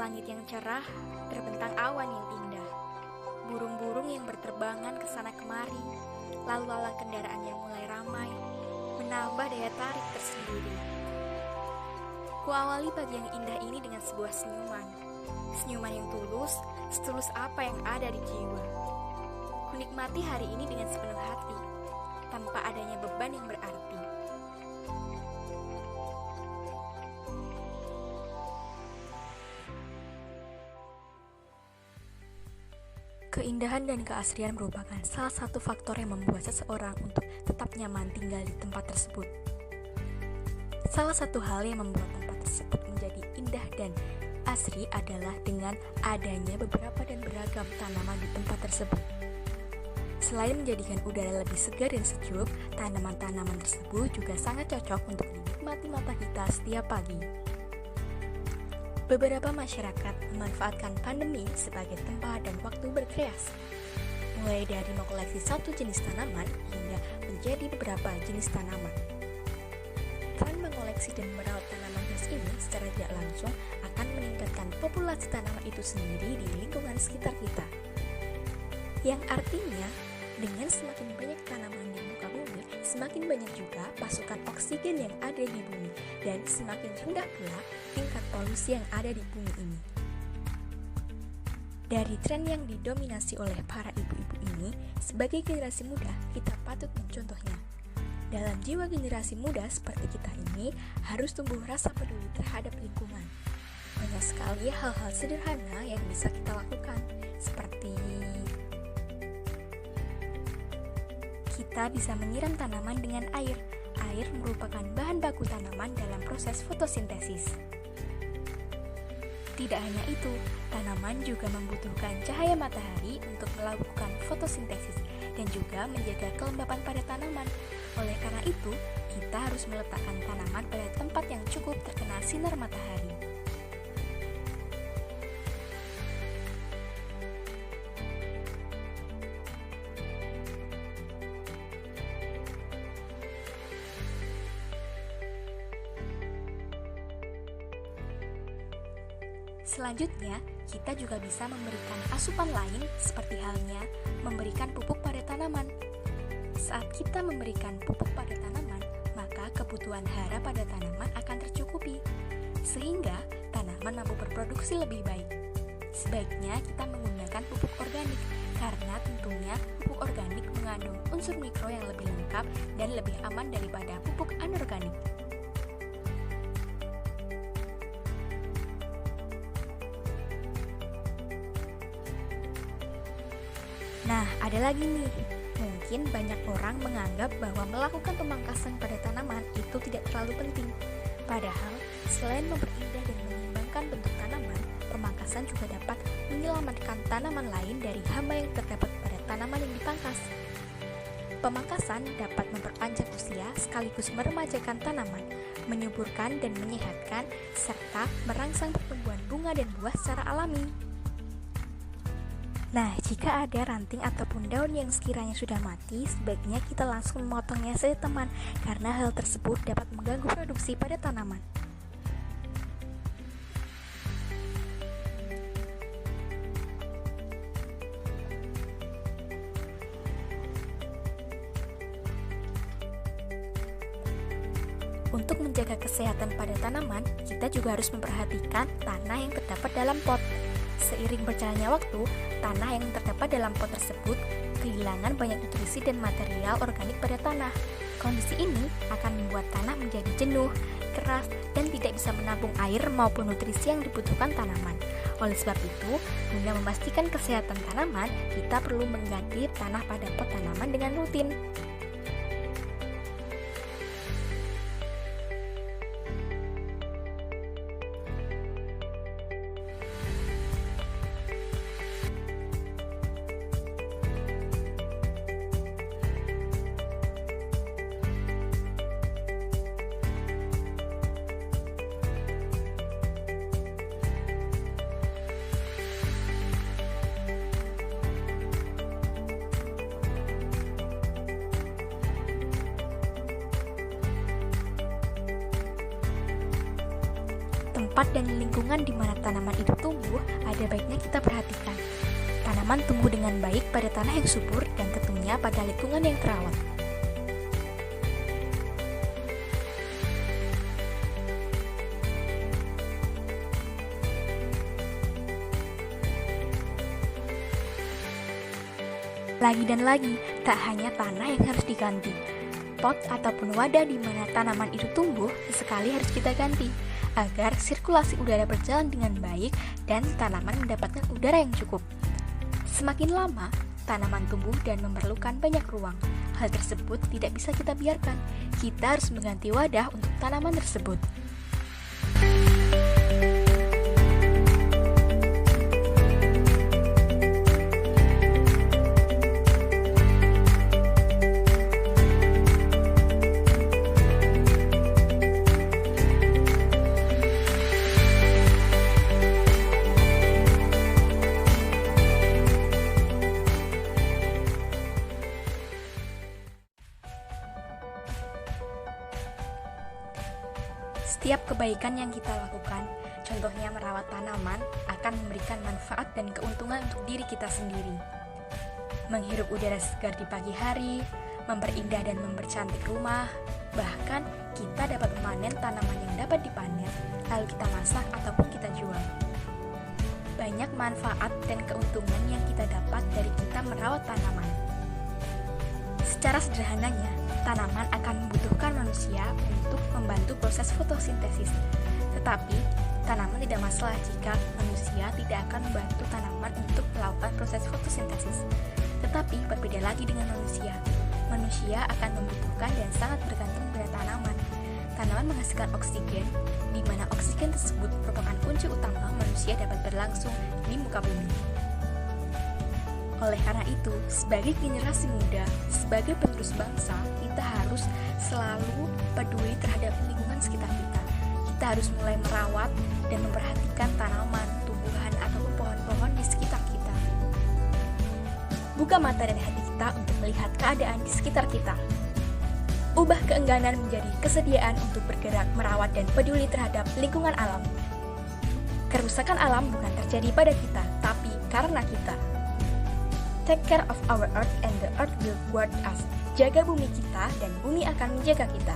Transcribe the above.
langit yang cerah, terbentang awan yang indah. Burung-burung yang berterbangan ke sana kemari, lalu lalang kendaraan yang mulai ramai, menambah daya tarik tersendiri. Kuawali pagi yang indah ini dengan sebuah senyuman. Senyuman yang tulus, setulus apa yang ada di jiwa. Kunikmati hari ini dengan sepenuh hati, tanpa adanya beban yang berarti. Keindahan dan keasrian merupakan salah satu faktor yang membuat seseorang untuk tetap nyaman tinggal di tempat tersebut. Salah satu hal yang membuat tempat tersebut menjadi indah dan asri adalah dengan adanya beberapa dan beragam tanaman di tempat tersebut. Selain menjadikan udara lebih segar dan sejuk, tanaman-tanaman tersebut juga sangat cocok untuk dinikmati mata kita setiap pagi. Beberapa masyarakat memanfaatkan pandemi sebagai tempat dan waktu berkreasi, mulai dari mengoleksi satu jenis tanaman hingga menjadi beberapa jenis tanaman. Tren mengoleksi dan merawat tanaman hias ini secara tidak langsung akan meningkatkan populasi tanaman itu sendiri di lingkungan sekitar kita. Yang artinya, dengan semakin banyak tanaman di muka bumi, semakin banyak juga pasukan oksigen yang ada di bumi, dan semakin rendah pula tingkat polusi yang ada di bumi ini. Dari tren yang didominasi oleh para ibu-ibu ini, sebagai generasi muda, kita patut mencontohnya. Dalam jiwa generasi muda seperti kita ini, harus tumbuh rasa peduli terhadap lingkungan. Banyak sekali hal-hal sederhana yang bisa kita lakukan, seperti kita bisa menyiram tanaman dengan air. Air merupakan bahan baku tanaman dalam proses fotosintesis. Tidak hanya itu, tanaman juga membutuhkan cahaya matahari untuk melakukan fotosintesis dan juga menjaga kelembapan pada tanaman. Oleh karena itu, kita harus meletakkan tanaman pada tempat yang cukup terkena sinar matahari. Selanjutnya, kita juga bisa memberikan asupan lain seperti halnya memberikan pupuk pada tanaman. Saat kita memberikan pupuk pada tanaman, maka kebutuhan hara pada tanaman akan tercukupi, sehingga tanaman mampu berproduksi lebih baik. Sebaiknya kita menggunakan pupuk organik, karena tentunya pupuk organik mengandung unsur mikro yang lebih lengkap dan lebih aman daripada pupuk anorganik. Nah, ada lagi nih. Mungkin banyak orang menganggap bahwa melakukan pemangkasan pada tanaman itu tidak terlalu penting. Padahal, selain memperindah dan menyeimbangkan bentuk tanaman, pemangkasan juga dapat menyelamatkan tanaman lain dari hama yang terdapat pada tanaman yang dipangkas. Pemangkasan dapat memperpanjang usia sekaligus meremajakan tanaman, menyuburkan dan menyehatkan, serta merangsang pertumbuhan bunga dan buah secara alami. Nah, jika ada ranting ataupun daun yang sekiranya sudah mati, sebaiknya kita langsung memotongnya saja teman, karena hal tersebut dapat mengganggu produksi pada tanaman. Untuk menjaga kesehatan pada tanaman, kita juga harus memperhatikan tanah yang terdapat dalam pot. Seiring berjalannya waktu, tanah yang terdapat dalam pot tersebut kehilangan banyak nutrisi dan material organik pada tanah. Kondisi ini akan membuat tanah menjadi jenuh, keras, dan tidak bisa menampung air maupun nutrisi yang dibutuhkan tanaman. Oleh sebab itu, guna memastikan kesehatan tanaman, kita perlu mengganti tanah pada pot tanaman dengan rutin. Tempat dan lingkungan di mana tanaman itu tumbuh ada baiknya kita perhatikan. Tanaman tumbuh dengan baik pada tanah yang subur dan tentunya pada lingkungan yang terawat. Lagi dan lagi, tak hanya tanah yang harus diganti. Pot ataupun wadah di mana tanaman itu tumbuh sesekali harus kita ganti agar sirkulasi udara berjalan dengan baik dan tanaman mendapatkan udara yang cukup. Semakin lama, tanaman tumbuh dan memerlukan banyak ruang. Hal tersebut tidak bisa kita biarkan. Kita harus mengganti wadah untuk tanaman tersebut. Setiap kebaikan yang kita lakukan, contohnya merawat tanaman, akan memberikan manfaat dan keuntungan untuk diri kita sendiri. Menghirup udara segar di pagi hari, memperindah dan mempercantik rumah, bahkan kita dapat memanen tanaman yang dapat dipanen, lalu kita masak ataupun kita jual. Banyak manfaat dan keuntungan yang kita dapat dari kita merawat tanaman. Secara sederhananya, tanaman akan membutuhkan manusia untuk membantu proses fotosintesis. Tetapi, tanaman tidak masalah jika manusia tidak akan membantu tanaman untuk melakukan proses fotosintesis. Tetapi, berbeda lagi dengan manusia. Manusia akan membutuhkan dan sangat bergantung pada tanaman. Tanaman menghasilkan oksigen, di mana oksigen tersebut merupakan kunci utama manusia dapat berlangsung di muka bumi. Oleh karena itu, sebagai generasi muda, sebagai penerus bangsa, kita harus selalu peduli terhadap lingkungan sekitar kita. Kita harus mulai merawat dan memperhatikan tanaman, tumbuhan, ataupun pohon-pohon di sekitar kita. Buka mata dan hati kita untuk melihat keadaan di sekitar kita. Ubah keengganan menjadi kesediaan untuk bergerak, merawat, dan peduli terhadap lingkungan alam. Kerusakan alam bukan terjadi pada kita, tapi karena kita. Take care of our earth and the earth will guard us. Jaga bumi kita dan bumi akan menjaga kita.